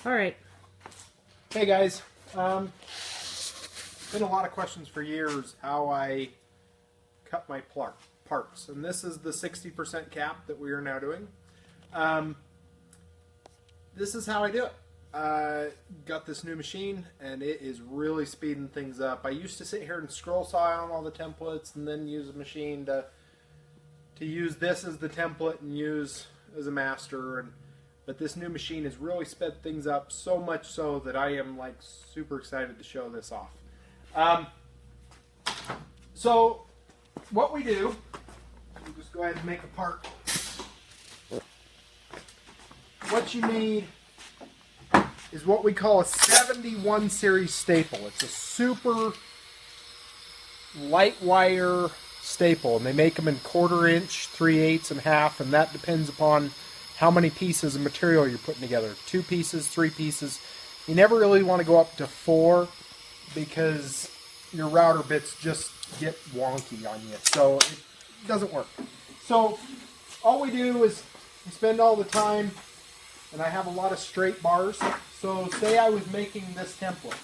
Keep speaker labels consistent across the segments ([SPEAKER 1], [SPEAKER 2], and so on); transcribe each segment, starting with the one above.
[SPEAKER 1] All right.
[SPEAKER 2] Hey guys, been a lot of questions for years how I cut my parts, and this is the 60% cap that we are now doing. This is how I do it. Got this new machine, and it is really speeding things up. I used to sit here and scroll saw on all the templates, and then use a machine to use this as the template and use as a master. But this new machine has really sped things up so much so that I am like super excited to show this off. So what we do, we'll just go ahead and make a part. What you need is what we call a 71 series staple. It's a super light wire staple, and they make them in 1/4 inch, 3/8, and half, and that depends upon how many pieces of material you're putting together. 2 pieces, 3 pieces. You never really want to go up to 4 because your router bits just get wonky on you. So it doesn't work. So all we do is we spend all the time, and I have a lot of straight bars. So say I was making this template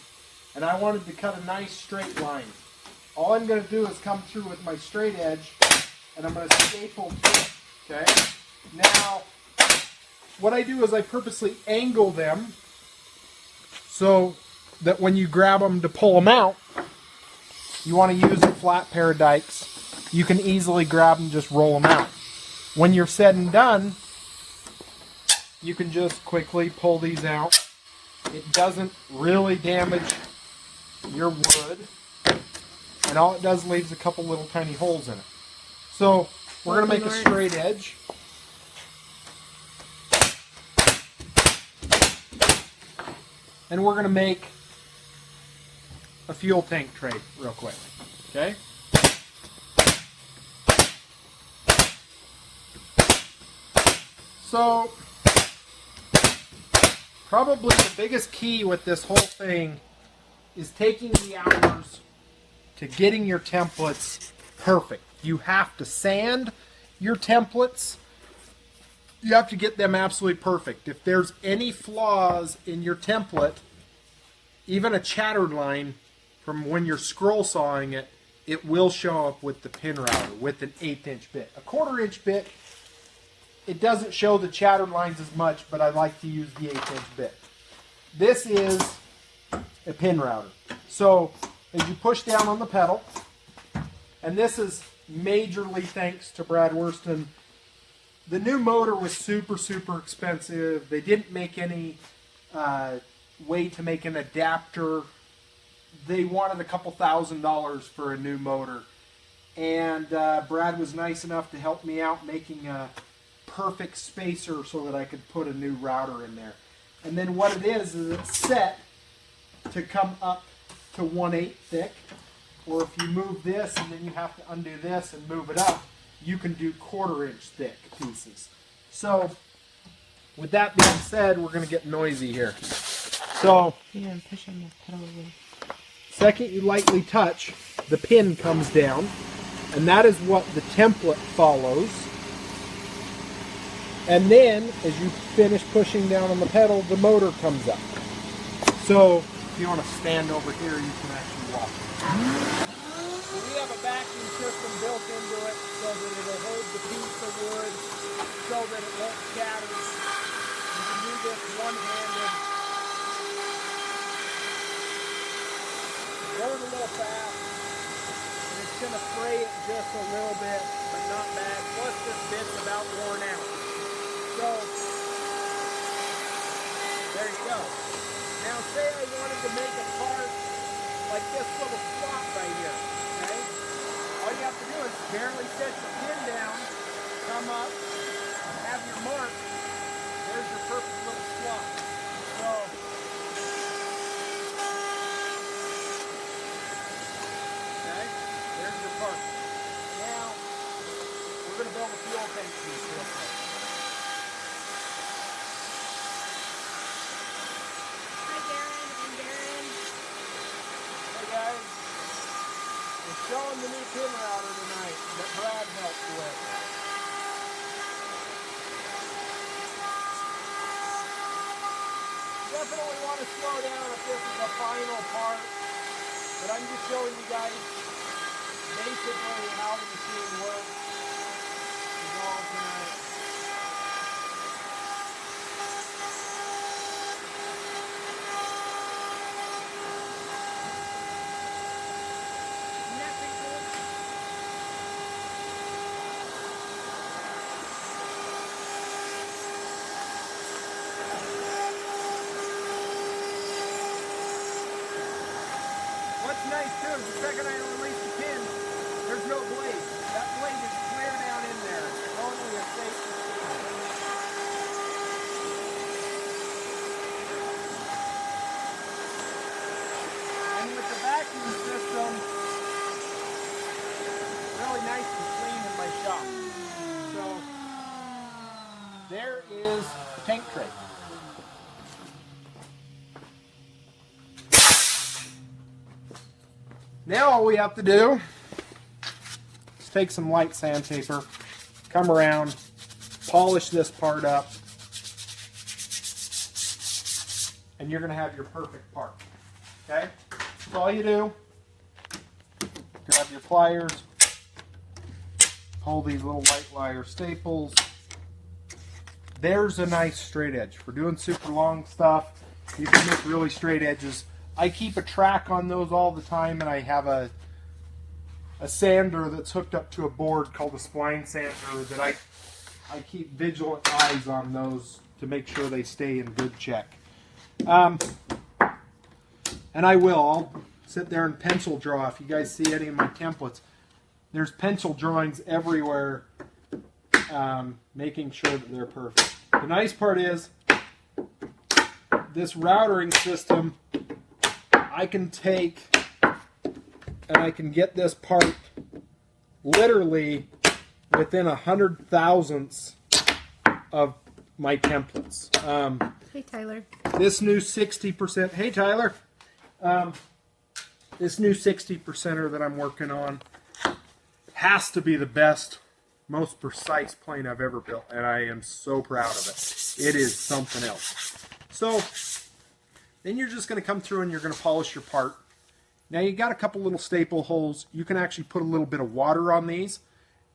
[SPEAKER 2] and I wanted to cut a nice straight line. All I'm going to do is come through with my straight edge, and I'm going to staple through it. Okay? Now, what I do is I purposely angle them so that when you grab them to pull them out, you want to use a flat pair of dikes. You can easily grab them and just roll them out. When you're said and done, you can just quickly pull these out. It doesn't really damage your wood, and all it does leaves a couple little tiny holes in it. So we're going to make a straight edge. And we're going to make a fuel tank tray real quick. Okay? So, probably the biggest key with this whole thing is taking the hours to getting your templates perfect. You have to sand your templates. You have to get them absolutely perfect. If there's any flaws in your template, even a chattered line from when you're scroll sawing it, it will show up with the pin router with an 1/8 inch bit. A 1/4 inch bit, it doesn't show the chattered lines as much, but I like to use the 1/8 inch bit. This is a pin router. So as you push down on the pedal, and this is majorly thanks to Brad Worston. The new motor was super, super expensive. They didn't make any way to make an adapter. They wanted a couple $1,000s for a new motor. And Brad was nice enough to help me out making a perfect spacer so that I could put a new router in there. And then what it is it's set to come up to 1/8 thick. Or if you move this and then you have to undo this and move it up, you can do 1/4 inch thick pieces. So, with that being said, we're going to get noisy here. So,
[SPEAKER 1] I'm pushing the pedal away.
[SPEAKER 2] Second you lightly touch, the pin comes down, and that is what the template follows. And then, as you finish pushing down on the pedal, the motor comes up. So, if you want to stand over here, you can actually walk. We have a vacuum system built into it so that it'll hold the piece of wood so that it won't shatter. You can do this one-handed. Going a little fast, and it's going to fray it just a little bit, but not bad. Plus this bit's about worn out. So, there you go. Now say I wanted to make a part like this little slot right here, okay? All you have to do is barely set your pin down, come up, have your mark. There's your perfect little slot. So, okay, there's your part. Now, we're going to build a fuel tank piece real quick. Showing the new pin router tonight that Brad helped with. Definitely want to slow down if this is the final part, but I'm just showing you guys basically how the machine works. Is all tonight. What's nice too is the second I release the pin, there's no blade. That blade is clear down in there. Totally a safe machine. And with the vacuum system, really nice and clean in my shop. So there is the paint tray. Now all we have to do is take some light sandpaper, come around, polish this part up, and you're going to have your perfect part. Okay? So all you do, grab your pliers, hold these little white wire staples. There's a nice straight edge. For doing super long stuff, you can make really straight edges. I keep a track on those all the time, and I have a sander that's hooked up to a board called a spline sander that I keep vigilant eyes on those to make sure they stay in good check. And I'll sit there and pencil draw. If you guys see any of my templates, there's pencil drawings everywhere, making sure that they're perfect. The nice part is this routering system, I can take and I can get this part literally within 100,000ths of my templates.
[SPEAKER 1] Hey, Tyler.
[SPEAKER 2] This new 60%, hey Tyler, this new 60%er that I'm working on has to be the best, most precise plane I've ever built, and I am so proud of it. It is something else. So then you're just going to come through and you're going to polish your part. Now you got a couple little staple holes. You can actually put a little bit of water on these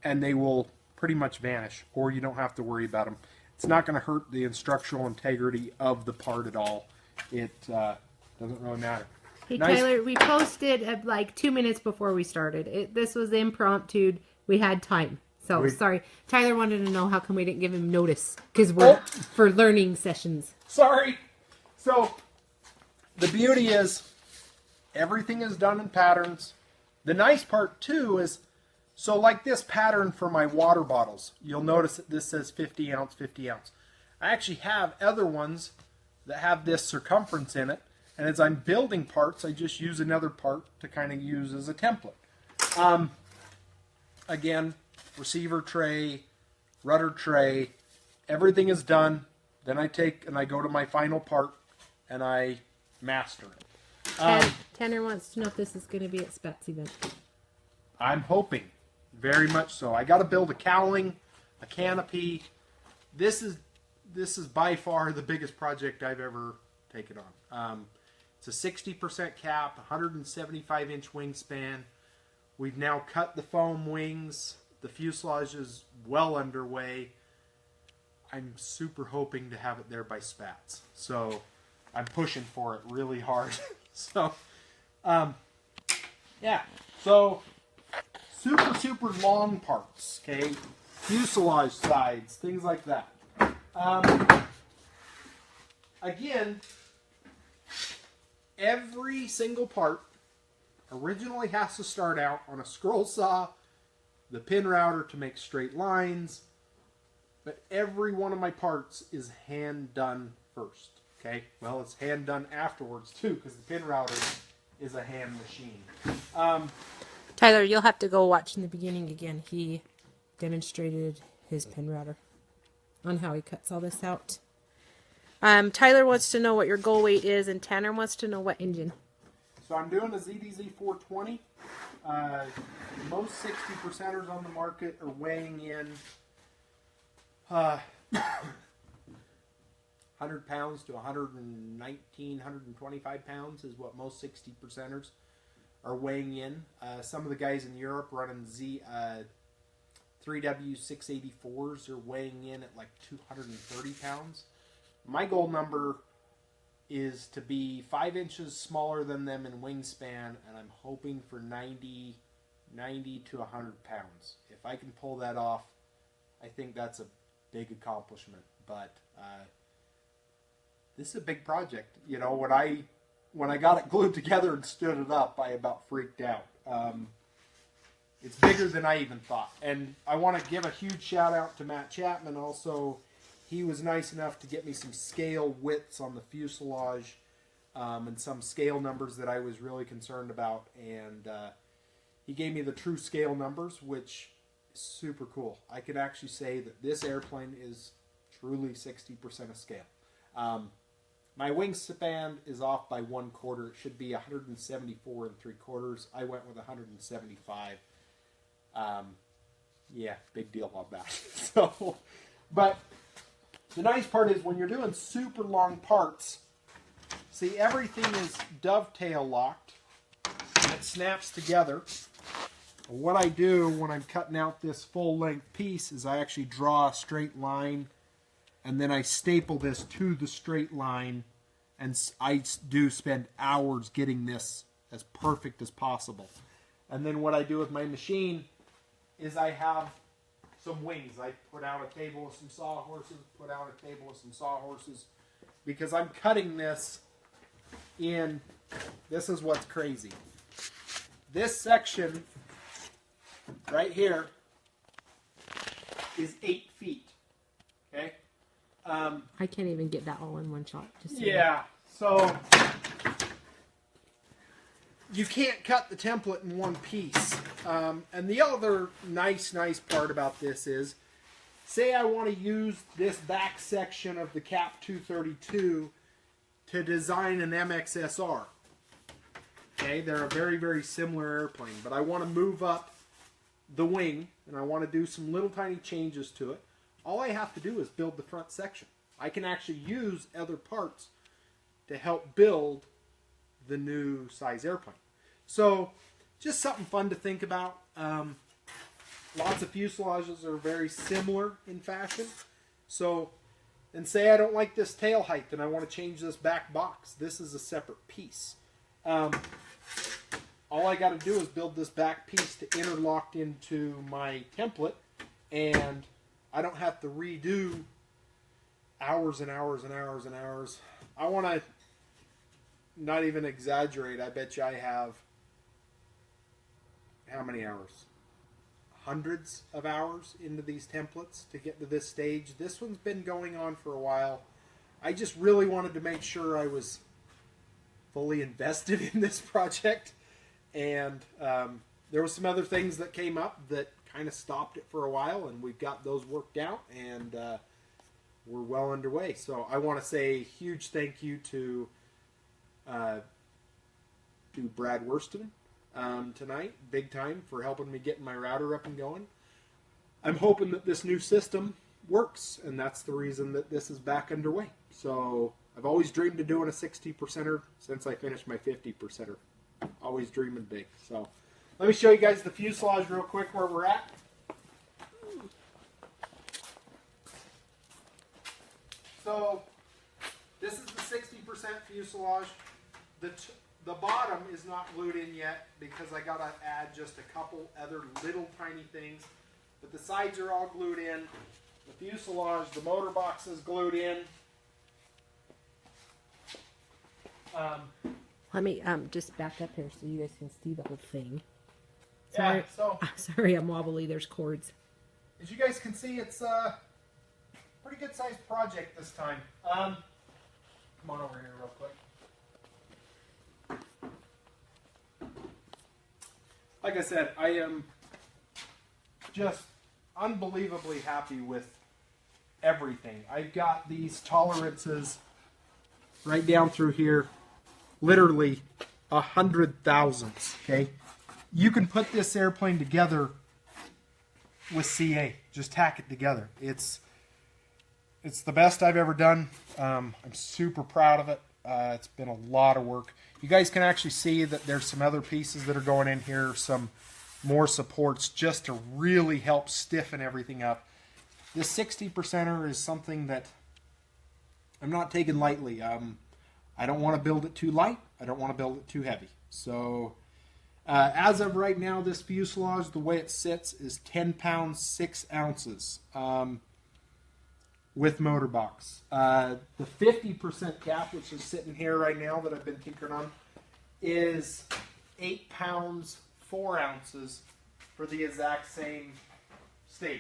[SPEAKER 2] and they will pretty much vanish, or you don't have to worry about them. It's not going to hurt the structural integrity of the part at all. It doesn't really matter.
[SPEAKER 1] Hey, nice. Tyler, we posted at like 2 minutes before we started. This was impromptu. We had time. So, sorry. Tyler wanted to know how come we didn't give him notice. Because we're for learning sessions.
[SPEAKER 2] Sorry. So, the beauty is everything is done in patterns. The nice part, too, is, so like this pattern for my water bottles, you'll notice that this says 50 ounce, 50 ounce. I actually have other ones that have this circumference in it, and as I'm building parts, I just use another part to kind of use as a template. Again, receiver tray, rudder tray, everything is done. Then I take and I go to my final part and I master it.
[SPEAKER 1] Tanner wants to know if this is going to be at Spat's event.
[SPEAKER 2] I'm hoping, very much so. I got to build a cowling, a canopy. This is by far the biggest project I've ever taken on. It's a 60% cap, 175-inch wingspan. We've now cut the foam wings. The fuselage is well underway. I'm super hoping to have it there by Spats. So I'm pushing for it really hard. So, yeah. So, super long parts, okay? Fuselage sides, things like that. Again, every single part originally has to start out on a scroll saw, the pin router to make straight lines, but every one of my parts is hand done first. Okay, well, it's hand done afterwards too, because the pin router is a hand machine.
[SPEAKER 1] Tyler, you'll have to go watch in the beginning again. He demonstrated his pin router on how he cuts all this out. Tyler wants to know what your goal weight is, and Tanner wants to know what engine.
[SPEAKER 2] So I'm doing a ZDZ 420. Most 60%ers on the market are weighing in 100 pounds to 119, 125 pounds is what most 60%ers are weighing in. Some of the guys in Europe running 3W684s are weighing in at like 230 pounds. My goal number is to be 5 inches smaller than them in wingspan, and I'm hoping for 90 to 100 pounds. If I can pull that off, I think that's a big accomplishment. But this is a big project. You know, when I got it glued together and stood it up, I about freaked out. It's bigger than I even thought. And I want to give a huge shout out to Matt Chapman also. He was nice enough to get me some scale widths on the fuselage and some scale numbers that I was really concerned about. And he gave me the true scale numbers, which is super cool. I could actually say that this airplane is truly 60% of scale. My wingspan is off by 1/4. It should be 174 3/4. I went with 175. Yeah, big deal on that. So, but the nice part is when you're doing super long parts, see, everything is dovetail locked and it snaps together. What I do when I'm cutting out this full length piece is I actually draw a straight line and then I staple this to the straight line, and I do spend hours getting this as perfect as possible. And then what I do with my machine is I have some wings. I put out a table with some sawhorses, put out a table with some sawhorses, because I'm cutting this in. This is what's crazy. This section right here is 8 feet. Okay?
[SPEAKER 1] I can't even get that all in one shot. Just so
[SPEAKER 2] Yeah, so you can't cut the template in one piece. And the other nice part about this is, say I want to use this back section of the Cap 232 to design an MXSR. Okay, they're a very similar airplane, but I want to move up the wing and I want to do some little tiny changes to it. All I have to do is build the front section. I can actually use other parts to help build the new size airplane. So, just something fun to think about. Lots of fuselages are very similar in fashion. So, and say I don't like this tail height and I want to change this back box. This is a separate piece. All I got to do is build this back piece to interlock into my template, and I don't have to redo hours and hours and hours and hours. I want to not even exaggerate. I bet you I have how many hours? Hundreds of hours into these templates to get to this stage. This one's been going on for a while. I just really wanted to make sure I was fully invested in this project, and there were some other things that came up that kind of stopped it for a while, and we've got those worked out, and we're well underway. So I want to say a huge thank you to Brad Worston tonight, big time, for helping me getting my router up and going. I'm hoping that this new system works, and that's the reason that this is back underway. So I've always dreamed of doing a 60%er since I finished my 50%er. Always dreaming big. So let me show you guys the fuselage real quick where we're at. So this is the 60% fuselage. The bottom is not glued in yet because I got to add just a couple other little tiny things. But the sides are all glued in. The fuselage, the motor box is glued in.
[SPEAKER 1] Let me just back up here so you guys can see the whole thing. Sorry,
[SPEAKER 2] Yeah, so
[SPEAKER 1] sorry, I'm wobbly. There's cords.
[SPEAKER 2] as you guys can see, it's a pretty good sized project this time. Come on over here real quick. Like I said, I am just unbelievably happy with everything. I've got these tolerances right down through here, literally 100 thousandths. Okay, you can put this airplane together with CA. Just tack it together. It's It's the best I've ever done. I'm super proud of it. It's been a lot of work. You guys can actually see that there's some other pieces that are going in here, some more supports just to really help stiffen everything up. This 60%er is something that I'm not taking lightly. I don't want to build it too light. I don't want to build it too heavy. So as of right now, this fuselage, the way it sits, is 10 pounds, 6 ounces with motor box. The 50% cap, which is sitting here right now that I've been tinkering on, is 8 pounds, 4 ounces for the exact same stage.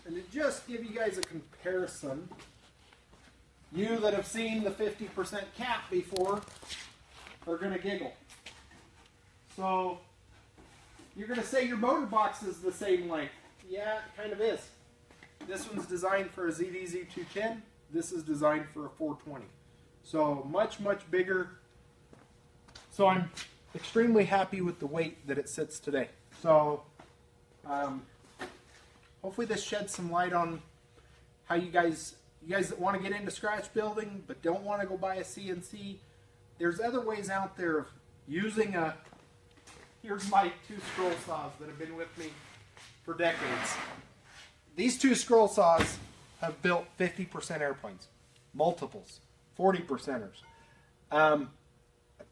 [SPEAKER 2] And to just give you guys a comparison, you that have seen the 50% cap before are going to giggle. So you're going to say your motor box is the same length. Yeah, it kind of is. This one's designed for a ZDZ210. This is designed for a 420. So much, much bigger. So I'm extremely happy with the weight that it sits today. So hopefully this sheds some light on how you guys that want to get into scratch building but don't want to go buy a CNC, there's other ways out there of using a, here's my 2 scroll saws that have been with me for decades. These 2 scroll saws have built 50% airplanes, multiples, 40%ers. A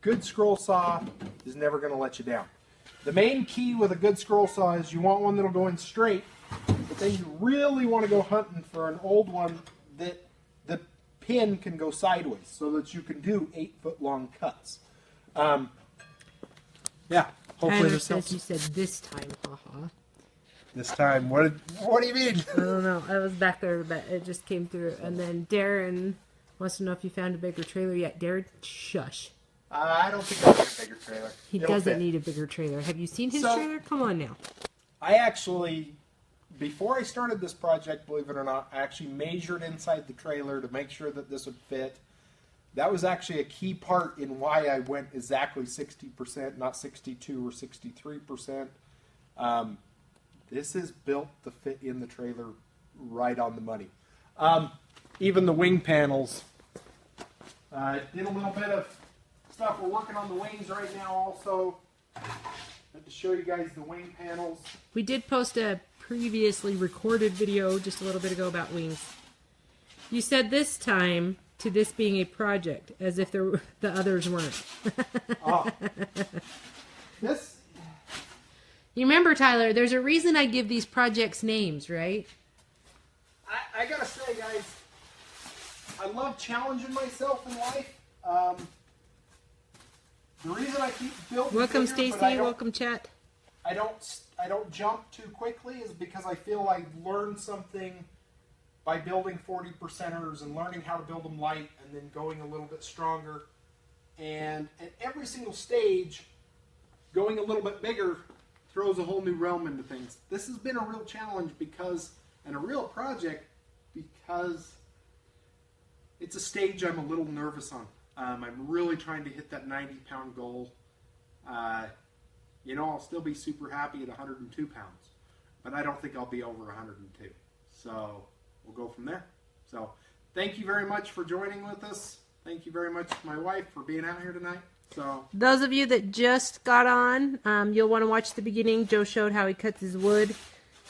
[SPEAKER 2] good scroll saw is never going to let you down. The main key with a good scroll saw is you want one that'll go in straight, but then you really want to go hunting for an old one that the pin can go sideways so that you can do 8-foot long cuts. Yeah, hopefully this helps.
[SPEAKER 1] You said this time, haha.
[SPEAKER 2] This time, what do you mean?
[SPEAKER 1] I don't know. I was back there, but it just came through. And then Darren wants to know if you found a bigger trailer yet. Darren, shush.
[SPEAKER 2] I don't think I need a bigger trailer.
[SPEAKER 1] He doesn't need a bigger trailer. Have you seen his trailer? Come on now.
[SPEAKER 2] I actually, before I started this project, believe it or not, I actually measured inside the trailer to make sure that this would fit. That was actually a key part in why I went exactly 60%, not 62 or 63%. This is built to fit in the trailer right on the money. Even the wing panels. Did a little bit of stuff. We're working on the wings right now also. To show you guys the wing panels.
[SPEAKER 1] We did post a previously recorded video just a little bit ago about wings. You said this time to this being a project, as if the others weren't.
[SPEAKER 2] Oh. This.
[SPEAKER 1] You remember, Tyler, there's a reason I give these projects names, right?
[SPEAKER 2] I gotta say, guys, I love challenging myself in life. The reason I keep building.
[SPEAKER 1] Welcome,
[SPEAKER 2] bigger,
[SPEAKER 1] Stacy. Welcome, chat.
[SPEAKER 2] I don't jump too quickly is because I feel I learned something by building 40%ers and learning how to build them light and then going a little bit stronger. And at every single stage, going a little bit bigger throws a whole new realm into things. This has been a real challenge and a real project because it's a stage I'm a little nervous on. I'm really trying to hit that 90-pound goal. I'll still be super happy at 102 pounds, but I don't think I'll be over 102. So we'll go from there. So thank you very much for joining with us. Thank you very much to my wife for being out here tonight. So
[SPEAKER 1] those of you that just got on, you'll want to watch the beginning. Joe showed how he cuts his wood.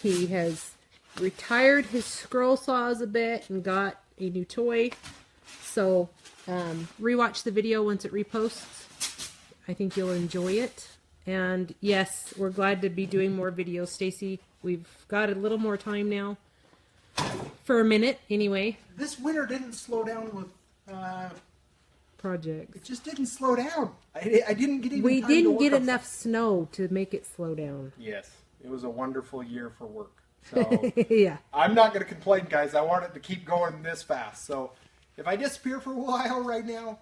[SPEAKER 1] He has retired his scroll saws a bit and got a new toy. So rewatch the video once it reposts. I think you'll enjoy it. And yes, we're glad to be doing more videos, Stacy. We've got a little more time now. For a minute, anyway.
[SPEAKER 2] This winter didn't slow down with
[SPEAKER 1] projects.
[SPEAKER 2] It just didn't slow down. I didn't get even
[SPEAKER 1] We
[SPEAKER 2] time to
[SPEAKER 1] didn't
[SPEAKER 2] work
[SPEAKER 1] get
[SPEAKER 2] on
[SPEAKER 1] enough snow to make it slow down.
[SPEAKER 2] Yes, it was a wonderful year for work. So
[SPEAKER 1] yeah.
[SPEAKER 2] I'm not going to complain, guys. I want it to keep going this fast. So if I disappear for a while right now,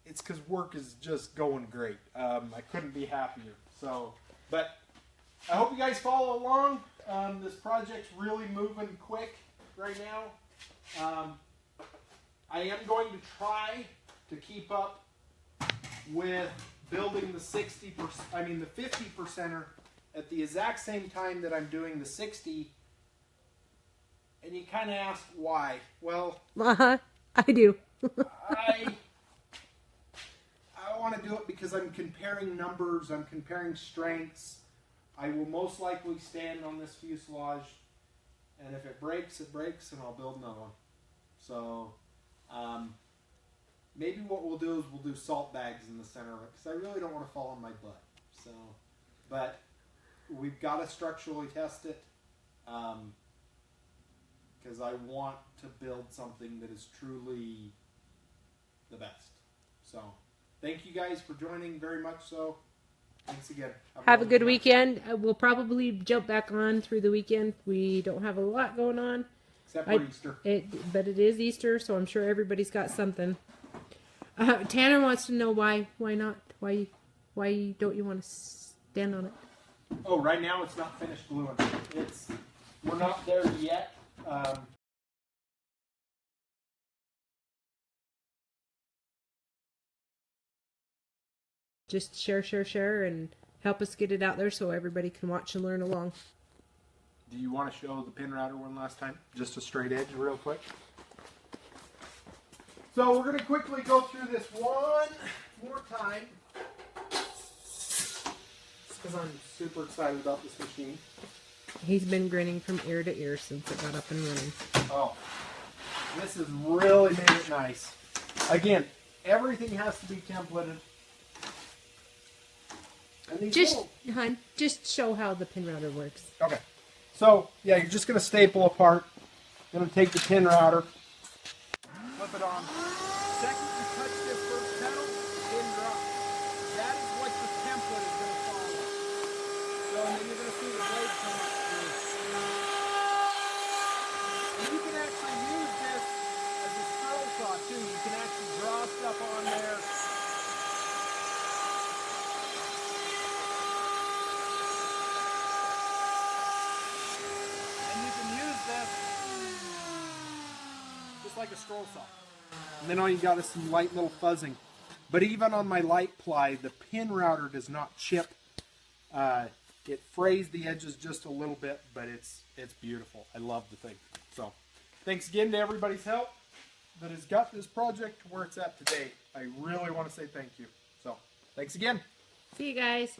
[SPEAKER 2] it's because work is just going great. I couldn't be happier. So, but I hope you guys follow along. This project's really moving quick right now. I am going to try to keep up with building the 50%er at the exact same time that I'm doing the 60. And you kind of ask why. Well,
[SPEAKER 1] I do.
[SPEAKER 2] I want to do it because I'm comparing numbers, I'm comparing strengths. I will most likely stand on this fuselage, and if it breaks, and I'll build another one. So, maybe what we'll do is we'll do salt bags in the center of it, because I really don't want to fall on my butt. So, but we've got to structurally test it, because I want to build something that is truly the best. So, thank you guys for joining very much so. Thanks again.
[SPEAKER 1] Have a good weekend. We'll probably jump back on through the weekend. We don't have a lot going on.
[SPEAKER 2] Except for Easter.
[SPEAKER 1] But it is Easter, so I'm sure everybody's got something. Tanner wants to know why not? Why don't you want to stand on it?
[SPEAKER 2] Oh, right now it's not finished gluing. We're not there yet.
[SPEAKER 1] Just share, and help us get it out there so everybody can watch and learn along.
[SPEAKER 2] Do you want to show the pin router one last time? Just a straight edge real quick. So we're going to quickly go through this one more time. Just because I'm super excited about this machine.
[SPEAKER 1] He's been grinning from ear to ear since it got up and running.
[SPEAKER 2] Oh, this has really made it nice. Again, everything has to be templated. And
[SPEAKER 1] Just show how the pin router works.
[SPEAKER 2] Okay. So, yeah, you're just going to staple apart. Going to take the pin router, flip it on. Second you touch this first pedal, pin drop. That is what the template is going to follow. So, and then you're going to see the blade come up through. And you can actually use this as a scroll saw, too. You can actually draw stuff on there. Just like a scroll saw. And then all you got is some light little fuzzing. But even on my light ply, the pin router does not chip. It frays the edges just a little bit, but it's beautiful. I love the thing. So, thanks again to everybody's help that has got this project to where it's at today. I really want to say thank you. So, thanks again.
[SPEAKER 1] See you guys.